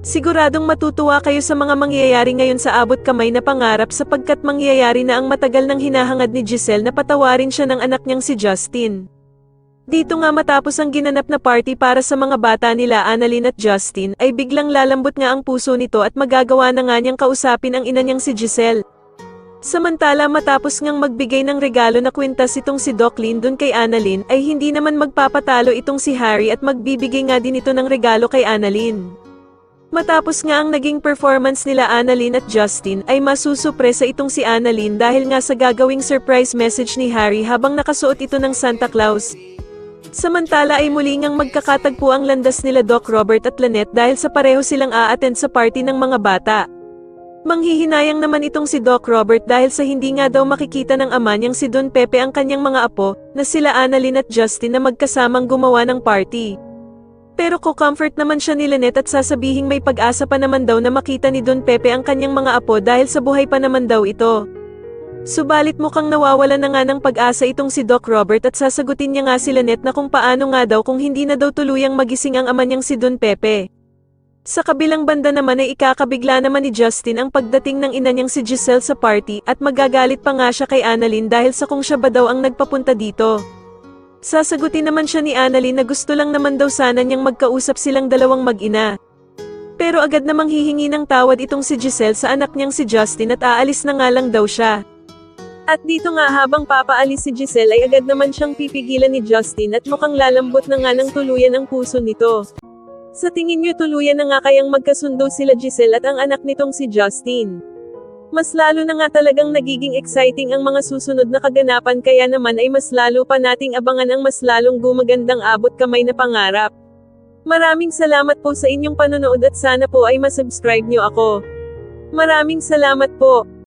Siguradong matutuwa kayo sa mga mangyayari ngayon sa abot kamay na pangarap sapagkat mangyayari na ang matagal nang hinahangad ni Giselle na patawarin siya ng anak niyang si Justin. Dito nga matapos ang ginanap na party para sa mga bata nila Annalyn at Justin ay biglang lalambot nga ang puso nito at magagawa na nga niyang kausapin ang ina niyang si Giselle. Samantala matapos ngang magbigay ng regalo na kwintas itong si Doc Lyndon kay Annalyn ay hindi naman magpapatalo itong si Harry at magbibigay nga din ito ng regalo kay Annalyn. Matapos nga ang naging performance nila Annalyn at Justin ay masusupresa itong si Annalyn dahil nga sa gagawing surprise message ni Harry habang nakasuot ito ng Santa Claus. Samantala ay muli ngang magkakatagpo ang landas nila Doc Robert at Lynette dahil sa pareho silang a-attend sa party ng mga bata. Manghihinayang naman itong si Doc Robert dahil sa hindi nga daw makikita ng ama niyang si Don Pepe ang kanyang mga apo, na sila Annalyn at Justin na magkasamang gumawa ng party. Pero ko-comfort naman siya ni Lynette at sasabihing may pag-asa pa naman daw na makita ni Don Pepe ang kanyang mga apo dahil sa buhay pa naman daw ito. Subalit mukhang nawawala na nga ng pag-asa itong si Doc Robert at sasagutin niya nga si Lynette na kung paano nga daw kung hindi na daw tuluyang magising ang ama niyang si Don Pepe. Sa kabilang banda naman ay ikakabigla naman ni Justin ang pagdating ng ina niyang si Giselle sa party at magagalit pa nga siya kay Annalyn dahil sa kung siya ba daw ang nagpapunta dito. Sasagutin naman siya ni Annalyn na gusto lang naman daw sana niyang magkausap silang dalawang mag-ina. Pero agad namang hihingi ng tawad itong si Giselle sa anak niyang si Justin at aalis na nga lang daw siya. At dito nga habang papaalis si Giselle ay agad naman siyang pipigilan ni Justin at mukhang lalambot na nga ng tuluyan ang puso nito. Sa tingin niyo tuluyan na nga kayang magkasundo sila Giselle at ang anak nitong si Justin? Mas lalo na nga talagang nagiging exciting ang mga susunod na kaganapan kaya naman ay mas lalo pa nating abangan ang mas lalong gumagandang abot kamay na pangarap. Maraming salamat po sa inyong panonood at sana po ay masubscribe niyo ako. Maraming salamat po.